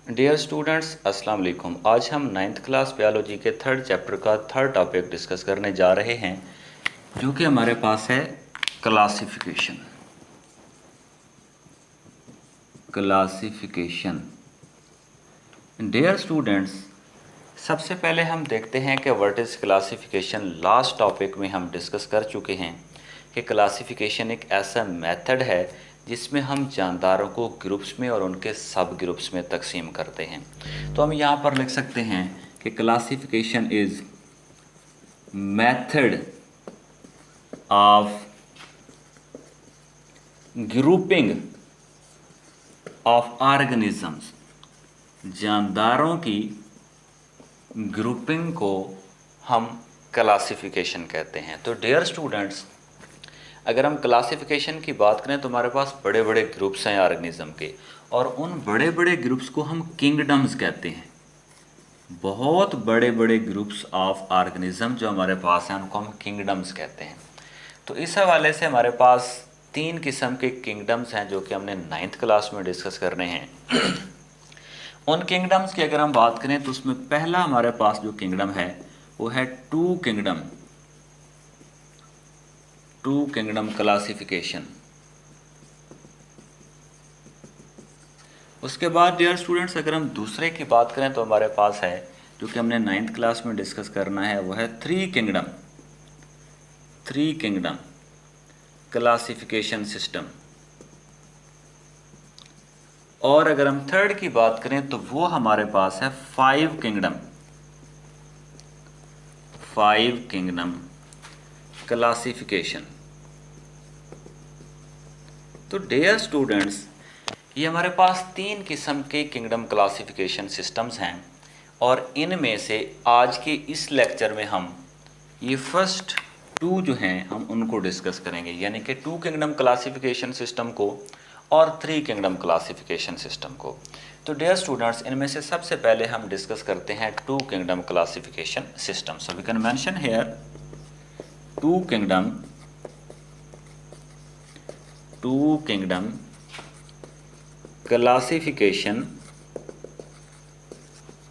Dear students, अस्सलाम वालेकुम। आज हम नाइन्थ क्लास बायोलॉजी के थर्ड चैप्टर का थर्ड टॉपिक डिस्कस करने जा रहे हैं, जो कि हमारे पास है क्लासिफिकेशन। डियर स्टूडेंट्स, सबसे पहले हम देखते हैं कि what is classification. Last topic में हम डिस्कस कर चुके हैं कि क्लासिफिकेशन एक ऐसा मेथड है जिसमें हम जानदारों को ग्रुप्स में और उनके सब ग्रुप्स में तकसीम करते हैं। तो हम यहाँ पर लिख सकते हैं कि classification is method of grouping of organisms. जानदारों की ग्रुपिंग को हम क्लासिफिकेशन कहते हैं। तो डियर स्टूडेंट्स, अगर हम क्लासिफिकेशन की बात करें तो हमारे पास बड़े बड़े ग्रुप्स हैं ऑर्गेनिज्म के, और उन बड़े बड़े ग्रुप्स को हम किंगडम्स कहते हैं। बहुत बड़े बड़े ग्रुप्स ऑफ ऑर्गेनिज्म जो हमारे पास हैं उनको हम किंगडम्स कहते हैं। तो इस हवाले से हमारे पास 3 किस्म के किंगडम्स हैं जो कि हमने 9th क्लास में डिस्कस करने हैं। उन किंगडम्स की अगर हम बात करें तो उसमें पहला हमारे पास जो किंगडम है वो है टू किंगडम क्लासिफिकेशन। उसके बाद डियर स्टूडेंट्स, अगर हम दूसरे की बात करें तो हमारे पास है, जो कि हमने 9th क्लास में डिस्कस करना है, वो है थ्री किंगडम क्लासिफिकेशन सिस्टम। और अगर हम थर्ड की बात करें तो वो हमारे पास है फाइव किंगडम क्लासिफिकेशन। तो डियर स्टूडेंट्स, ये हमारे पास 3 किस्म के किंगडम क्लासिफिकेशन सिस्टम्स हैं, और इनमें से आज के इस लेक्चर में हम ये फर्स्ट 2 जो हैं हम उनको डिस्कस करेंगे, यानी कि 2 किंगडम क्लासिफिकेशन सिस्टम को और 3 किंगडम क्लासिफिकेशन सिस्टम को। तो डियर स्टूडेंट्स, इनमें से सबसे पहले हम डिस्कस करते हैं 2 kingdom classification system. So we can mention here 2 kingdom classification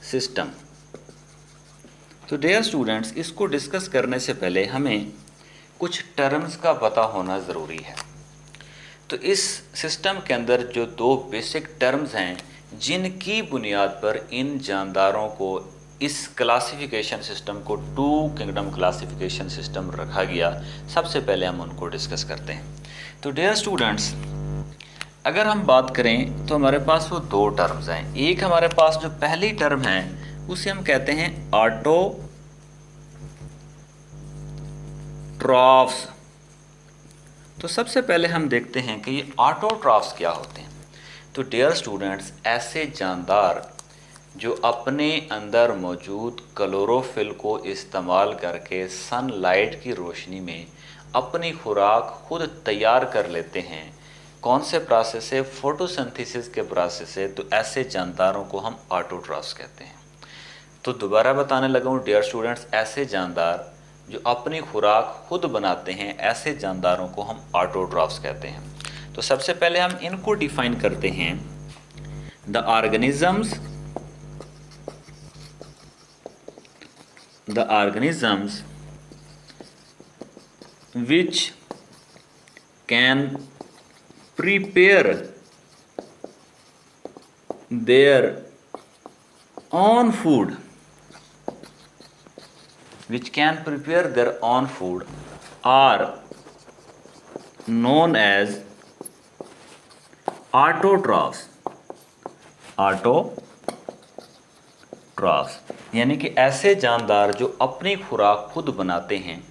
system. तो डियर स्टूडेंट्स, इसको डिस्कस करने से पहले हमें कुछ टर्म्स का पता होना ज़रूरी है। तो इस सिस्टम के अंदर जो 2 बेसिक टर्म्स हैं जिनकी बुनियाद पर इन जानदारों को, इस क्लासिफिकेशन सिस्टम को 2 किंगडम क्लासिफिकेशन सिस्टम रखा गया, सबसे पहले हम उनको डिस्कस करते हैं। तो डियर स्टूडेंट्स, अगर हम बात करें तो हमारे पास वो 2 टर्म्स हैं। एक हमारे पास जो पहली टर्म है उसे हम कहते हैं ऑटोट्रॉफ्स। तो सबसे पहले हम देखते हैं कि ये ऑटोट्रॉफ्स क्या होते हैं। तो डियर स्टूडेंट्स, ऐसे जानदार जो अपने अंदर मौजूद क्लोरोफिल को इस्तेमाल करके सनलाइट की रोशनी में अपनी खुराक खुद तैयार कर लेते हैं। कौन से प्रोसेस से? फोटोसिंथेसिस के प्रोसेस से। तो ऐसे जानदारों को हम ऑटोट्रॉफ्स कहते हैं। तो दोबारा बताने लगा हूँ डियर स्टूडेंट्स, ऐसे जानदार जो अपनी खुराक खुद बनाते हैं, ऐसे जानदारों को हम ऑटोट्रॉफ्स कहते हैं। तो सबसे पहले हम इनको डिफाइन करते हैं। The organisms which can prepare their own food are known as autotrophs। यानी कि ऐसे जानदार जो अपनी खुराक खुद बनाते हैं,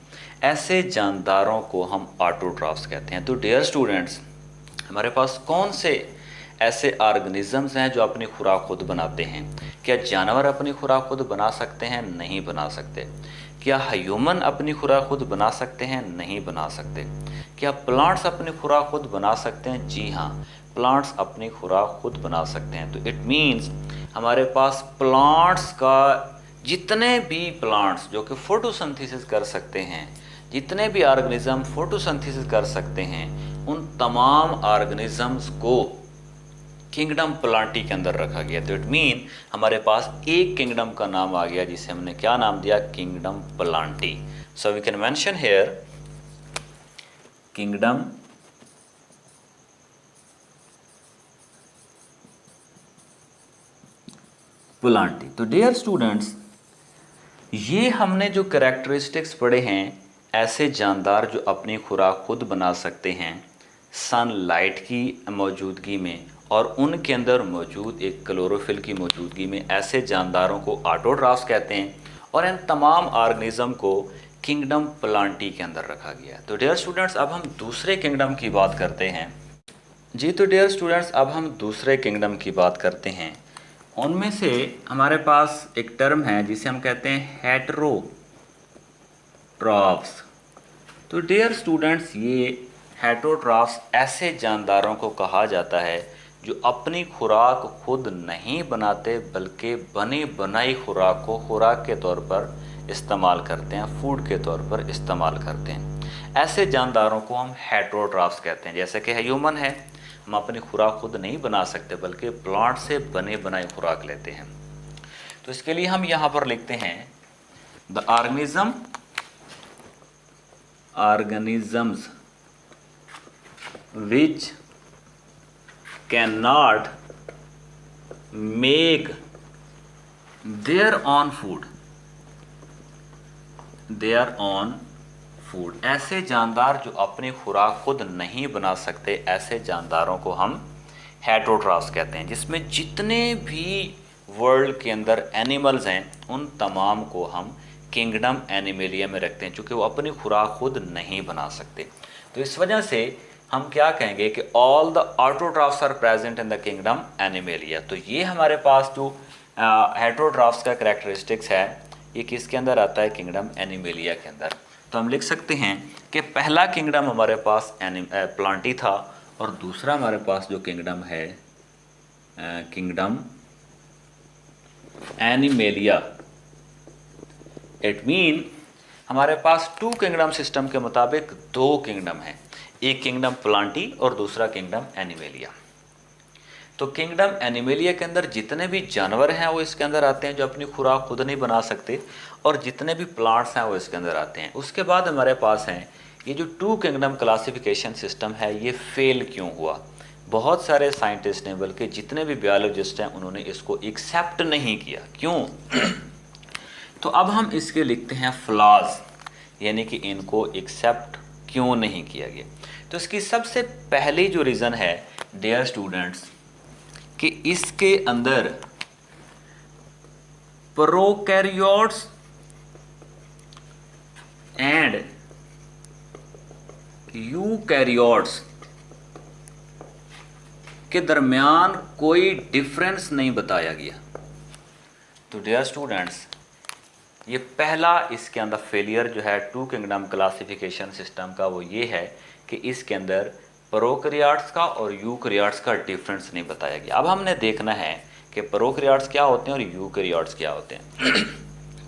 ऐसे जानदारों को हम ऑटोट्रॉफ्स कहते हैं। तो डियर स्टूडेंट्स, हमारे पास कौन से ऐसे ऑर्गेनिजम्स हैं जो अपनी खुराक खुद बनाते हैं? क्या जानवर अपनी खुराक खुद बना सकते हैं? नहीं बना सकते। क्या ह्यूमन अपनी खुराक खुद बना सकते हैं? नहीं बना सकते। क्या प्लांट्स अपनी खुराक खुद बना सकते हैं? जी हाँ, प्लांट्स अपनी खुराक खुद बना सकते हैं। तो इट मीन्स हमारे पास प्लांट्स का, जितने भी प्लांट्स जो कि फोटोसिंथेसिस कर सकते हैं, जितने भी ऑर्गेनिज्म फोटोसिंथेसिस कर सकते हैं, उन तमाम ऑर्गेनिजम्स को किंगडम प्लांटी के अंदर रखा गया। तो इट मीन हमारे पास एक किंगडम का नाम आ गया जिसे हमने क्या नाम दिया, kingdom plantae. So we can mention here kingdom plantae. तो डियर स्टूडेंट्स, ये हमने जो कैरेक्टरिस्टिक्स पढ़े हैं, ऐसे जानदार जो अपनी खुराक खुद बना सकते हैं सनलाइट की मौजूदगी में और उनके अंदर मौजूद एक क्लोरोफिल की मौजूदगी में, ऐसे जानदारों को ऑटोट्रॉफ्स कहते हैं और इन तमाम ऑर्गेनिज्म को किंगडम प्लांटी के अंदर रखा गया। तो डियर स्टूडेंट्स, अब हम दूसरे किंगडम की बात करते हैं जी। तो डियर स्टूडेंट्स, अब हम दूसरे किंगडम की बात करते हैं। उनमें से हमारे पास एक टर्म है जिसे हम कहते हैं हेटेरोट्रॉफ्स। तो डियर स्टूडेंट्स, ये हेटेरोट्रॉफ्स ऐसे जानदारों को कहा जाता है जो अपनी खुराक खुद नहीं बनाते बल्कि बनी बनाई खुराक को खुराक के तौर पर इस्तेमाल करते हैं, फूड के तौर पर इस्तेमाल करते हैं। ऐसे जानदारों को हम हेटेरोट्रॉफ्स कहते हैं। जैसे कि ह्यूमन है, हम अपनी खुराक खुद नहीं बना सकते बल्कि प्लांट से बने बनाई खुराक लेते हैं। तो इसके लिए हम यहाँ पर लिखते हैं the organisms which cannot make their own food। ऐसे जानदार जो अपनी खुराक खुद नहीं बना सकते, ऐसे जानदारों को हम हेटेरोट्रॉफ्स कहते हैं। जिसमें जितने भी वर्ल्ड के अंदर एनिमल्स हैं उन तमाम को हम किंगडम एनिमेलिया में रखते हैं, चूँकि वो अपनी खुराक खुद नहीं बना सकते। तो इस वजह से हम क्या कहेंगे कि all the autotrophs are present in the kingdom animalia. तो ये हमारे पास जो हेटेरोट्रॉफ्स का कैरेक्टरिस्टिक्स है, ये किसके अंदर आता है, किंगडम एनिमेलिया के अंदर। तो हम लिख सकते हैं कि पहला किंगडम हमारे पास प्लांटी था और दूसरा हमारे पास जो किंगडम है किंगडम एनिमेलिया। इट मीन हमारे पास टू किंगडम सिस्टम के मुताबिक दो किंगडम हैं, एक किंगडम प्लांटी और दूसरा किंगडम एनिमेलिया। तो किंगडम एनिमेलिया के अंदर जितने भी जानवर हैं वो इसके अंदर आते हैं जो अपनी खुराक खुद नहीं बना सकते, और जितने भी प्लांट्स हैं वो इसके अंदर आते हैं। उसके बाद हमारे पास हैं ये जो टू किंगडम क्लासिफिकेशन सिस्टम है, ये फेल क्यों हुआ। बहुत सारे साइंटिस्ट ने, बल्कि जितने भी बायोलॉजिस्ट हैं, उन्होंने इसको एक्सेप्ट नहीं किया। क्यों? तो अब हम इसके लिखते हैं फ्लॉज, यानी कि इनको एक्सेप्ट क्यों नहीं किया गया। तो इसकी सबसे पहली जो रीज़न है डियर स्टूडेंट्स, कि इसके अंदर प्रोकैरियोट्स एंड यूकैरियोट्स के दरमियान कोई डिफरेंस नहीं बताया गया। तो डियर स्टूडेंट्स, ये पहला इसके अंदर फेलियर जो है टू किंगडम क्लासिफिकेशन सिस्टम का, वो ये है कि इसके अंदर प्रोकैरियोट्स का और यूकैरियोट्स का डिफरेंस नहीं बताया गया। अब हमने देखना है कि प्रोकैरियोट्स क्या होते हैं और यूकैरियोट्स क्या होते हैं।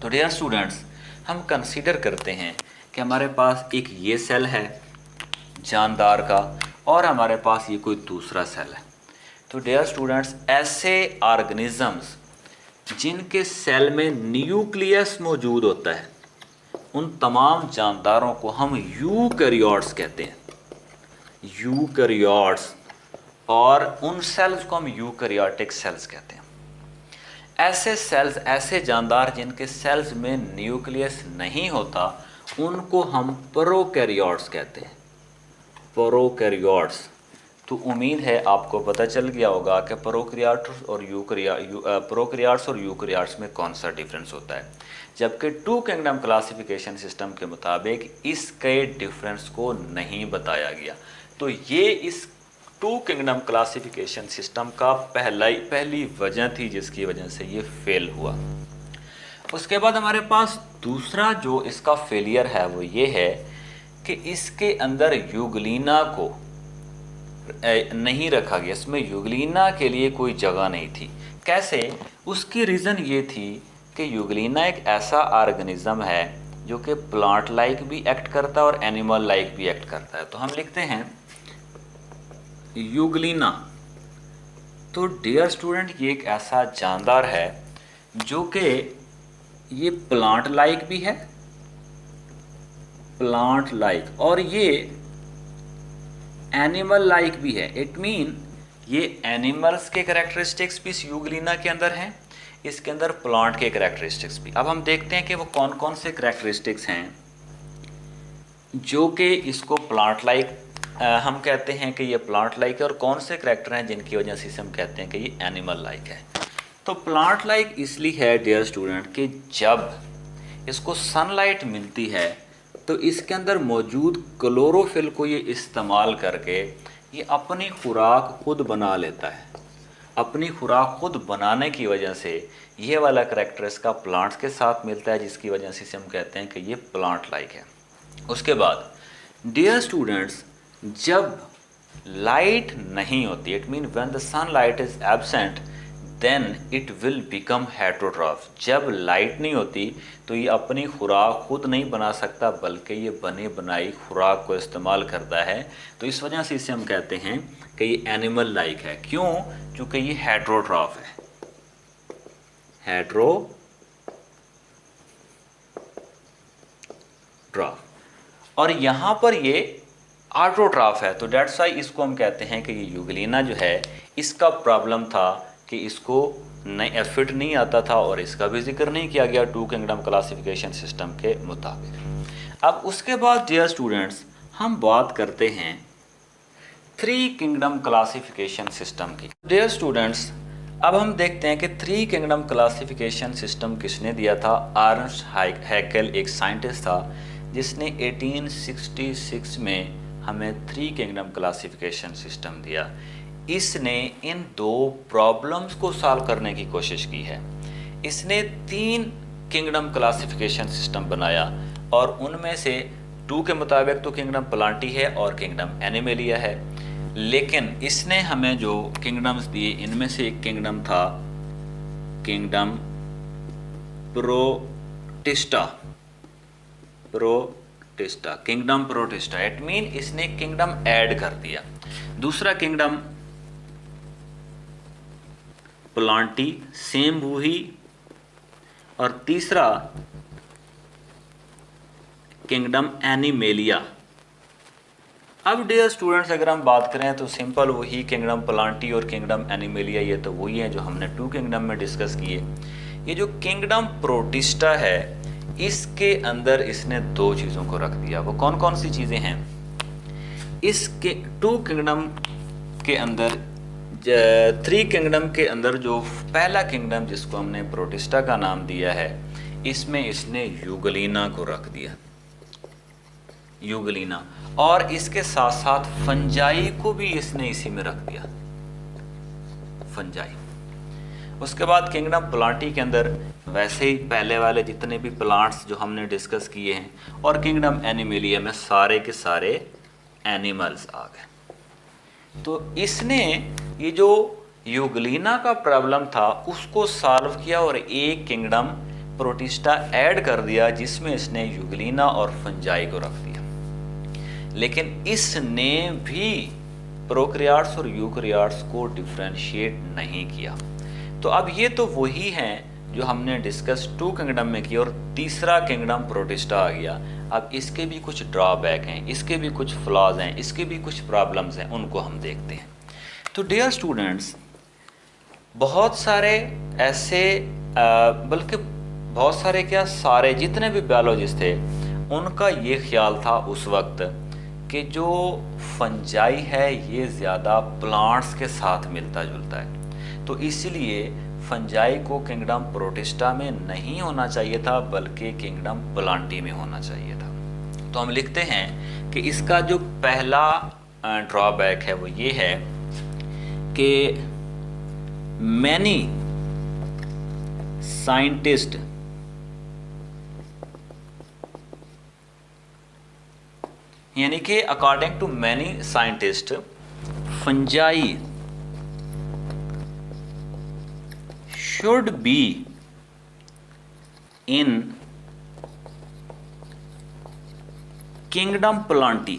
तो डियर स्टूडेंट्स, हम कंसीडर करते हैं कि हमारे पास एक ये सेल है जानदार का और हमारे पास ये कोई दूसरा सेल है। तो डियर स्टूडेंट्स, ऐसे ऑर्गेनिजम्स जिनके सेल में न्यूक्लियस मौजूद होता है, उन तमाम जानदारों को हम यूकैरियोट्स कहते हैं, यूकैरियोट्स, और उन सेल्स को हम यूकैरियोटिक सेल्स कहते हैं। ऐसे सेल्स, ऐसे जानदार जिनके सेल्स में न्यूक्लियस नहीं होता, उनको हम प्रोकैरियोट्स कहते हैं, प्रोकैरियोट्स। तो उम्मीद है आपको पता चल गया होगा कि प्रोकैरियोट्स और यूकैरियोट्स में कौन सा डिफरेंस होता है, जबकि टू किंगडम क्लासिफिकेशन सिस्टम के मुताबिक इसके डिफरेंस को नहीं बताया गया। तो ये इस टू किंगडम क्लासिफिकेशन सिस्टम का पहली वजह थी जिसकी वजह से ये फेल हुआ। उसके बाद हमारे पास दूसरा जो इसका फेलियर है वो ये है कि इसके अंदर यूग्लिना को नहीं रखा गया, इसमें यूग्लिना के लिए कोई जगह नहीं थी। कैसे? उसकी रीज़न ये थी कि यूग्लिना एक ऐसा ऑर्गेनिज्म है जो कि प्लांट लाइक भी एक्ट करता है और एनिमल लाइक भी एक्ट करता है। तो हम लिखते हैं यूग्लिना। तो डियर स्टूडेंट, ये एक ऐसा जानदार है जो कि ये प्लांट लाइक भी है, प्लांट लाइक, और ये एनिमल लाइक भी है। इट मीन ये एनिमल्स के कैरेक्टरिस्टिक्स भी इस यूग्लिना के अंदर हैं, इसके अंदर प्लांट के कैरेक्टरिस्टिक्स भी। अब हम देखते हैं कि वो कौन कौन से कैरेक्टरिस्टिक्स हैं जो कि इसको प्लांट लाइक हम कहते हैं कि ये प्लांट लाइक है, और कौन से कैरेक्टर हैं जिनकी वजह से इसे हम कहते हैं कि ये एनिमल लाइक है। तो प्लांट लाइक इसलिए है डियर स्टूडेंट कि जब इसको सनलाइट मिलती है तो इसके अंदर मौजूद क्लोरोफिल को ये इस्तेमाल करके ये अपनी खुराक खुद बना लेता है। अपनी खुराक खुद बनाने की वजह से ये वाला करैक्टर इसका प्लांट्स के साथ मिलता है, जिसकी वजह से इसे हम कहते हैं कि ये प्लांट लाइक है। उसके बाद डियर स्टूडेंट्स, जब लाइट नहीं होती, it mean when the sunlight is absent then it will become heterotroph. जब लाइट नहीं होती तो ये अपनी खुराक खुद नहीं बना सकता, बल्कि ये बने बनाई खुराक को इस्तेमाल करता है। तो इस वजह से इसे हम कहते हैं कि ये एनिमल लाइक है। क्यों? क्योंकि ये हेटेरोट्रॉफ है, हेटेरोट्रॉफ। और यहाँ पर ये ऑटोट्रॉफ है, तो डेट्स वाई इसको हम कहते हैं कि ये यूग्लिना जो है इसका प्रॉब्लम था कि इसको नहीं फिट नहीं आता था, और इसका भी जिक्र नहीं किया गया टू किंगडम क्लासिफिकेशन सिस्टम के मुताबिक। अब उसके बाद डियर स्टूडेंट्स हम बात करते हैं थ्री किंगडम क्लासिफिकेशन सिस्टम की। डियर स्टूडेंट्स, अब हम देखते हैं कि थ्री किंगडम क्लासिफिकेशन सिस्टम किसने दिया था। अर्नस्ट हैकेल एक साइंटिस्ट था जिसने 1866 में हमें थ्री किंगडम क्लासिफिकेशन सिस्टम दिया। इसने इन दो प्रॉब्लम्स को सॉल्व करने की कोशिश की है। इसने तीन किंगडम क्लासिफिकेशन सिस्टम बनाया, और उनमें से टू के मुताबिक तो किंगडम प्लांटी है और किंगडम एनिमेलिया है। लेकिन इसने हमें जो किंगडम्स दिए, इनमें से एक किंगडम था kingdom protista, kingdom protista. It mean इसने किंगडम ऐड कर दिया। दूसरा किंगडम प्लांटी, सेम वही, और तीसरा किंगडम एनिमेलिया। अब डियर स्टूडेंट्स, अगर हम बात करें तो सिंपल वही किंगडम प्लांटी और किंगडम एनिमेलिया, ये तो वही है जो हमने टू किंगडम में डिस्कस किए। ये जो किंगडम प्रोटिस्टा है इसके अंदर इसने दो चीज़ों को रख दिया। वो कौन कौन सी चीज़ें हैं? इसके टू किंगडम के अंदर, थ्री किंगडम के अंदर जो पहला किंगडम जिसको हमने प्रोटिस्टा का नाम दिया है, इसमें इसने यूग्लिना को रख दिया, यूग्लिना। और इसके साथ साथ फंजाई को भी इसने इसी में रख दिया, फंजाई। उसके बाद किंगडम प्लांटी के अंदर वैसे ही पहले वाले जितने भी प्लांट्स जो हमने डिस्कस किए हैं, और किंगडम एनिमेलिया में सारे के सारे एनिमल्स आ गए। तो इसने ये जो यूग्लिना का प्रॉब्लम था उसको सॉल्व किया और एक किंगडम प्रोटिस्टा ऐड कर दिया, जिसमें इसने यूग्लिना और फंजाई को रख दिया। लेकिन इसने भी प्रोकैरियोट्स और यूकैरियोट्स को डिफरेंशिएट नहीं किया। तो अब ये तो वही हैं जो हमने डिस्कस टू किंगडम में किया, और तीसरा किंगडम प्रोटिस्टा आ गया। अब इसके भी कुछ ड्रॉबैक हैं, इसके भी कुछ फ्लॉज हैं, इसके भी कुछ प्रॉब्लम्स हैं, उनको हम देखते हैं। तो डियर स्टूडेंट्स, बहुत सारे ऐसे बल्कि बहुत सारे क्या सारे जितने भी बायोलॉजिस्ट थे उनका ये ख्याल था उस वक्त कि जो फंजाई है ये ज़्यादा प्लांट्स के साथ मिलता जुलता है, तो इसलिए फंजाई को किंगडम प्रोटिस्टा में नहीं होना चाहिए था, बल्कि किंगडम प्लांटी में होना चाहिए था। तो हम लिखते हैं कि इसका जो पहला ड्रॉबैक है वो ये है कि मैनी साइंटिस्ट यानी कि according to many scientist fungi should be in kingdom plantae,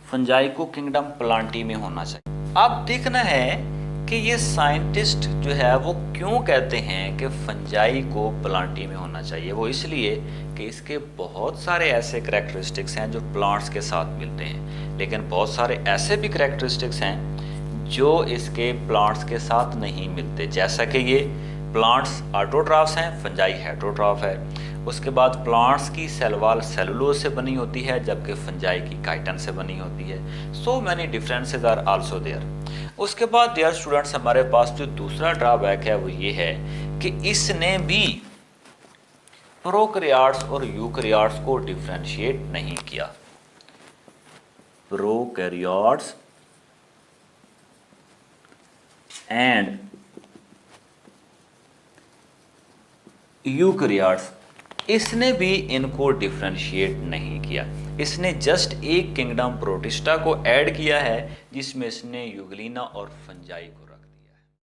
fungi को किंगडम प्लांटी में होना चाहिए। अब देखना है कि ये साइंटिस्ट जो है वो क्यों कहते हैं कि फंजाई को प्लांटी में होना चाहिए। वो इसलिए कि इसके बहुत सारे ऐसे करैक्टरिस्टिक्स हैं जो प्लांट्स के साथ मिलते हैं, लेकिन बहुत सारे ऐसे भी करैक्टरिस्टिक्स हैं जो इसके प्लांट्स के साथ नहीं मिलते। जैसा कि ये प्लांट्स ऑटोट्रॉफ्स हैं, फंजाई हेटेरोट्रॉफ है। उसके बाद प्लांट्स की सेल वॉल सेलुलोज से बनी होती है, जबकि फंजाई की काइटन से बनी होती है। So many differences are also there. उसके बाद डियर स्टूडेंट्स, हमारे पास जो दूसरा ड्रॉबैक है वो ये है कि इसने भी प्रोकैरियोट्स और यूकैरियोट्स को डिफरेंशिएट नहीं किया। प्रोकैरियोट्स एंड यूकैरियोट्स, इसने भी इनको डिफरेंशिएट नहीं किया। इसने जस्ट एक किंगडम प्रोटिस्टा को ऐड किया है जिसमें इसने यूग्लिना और फंजाई को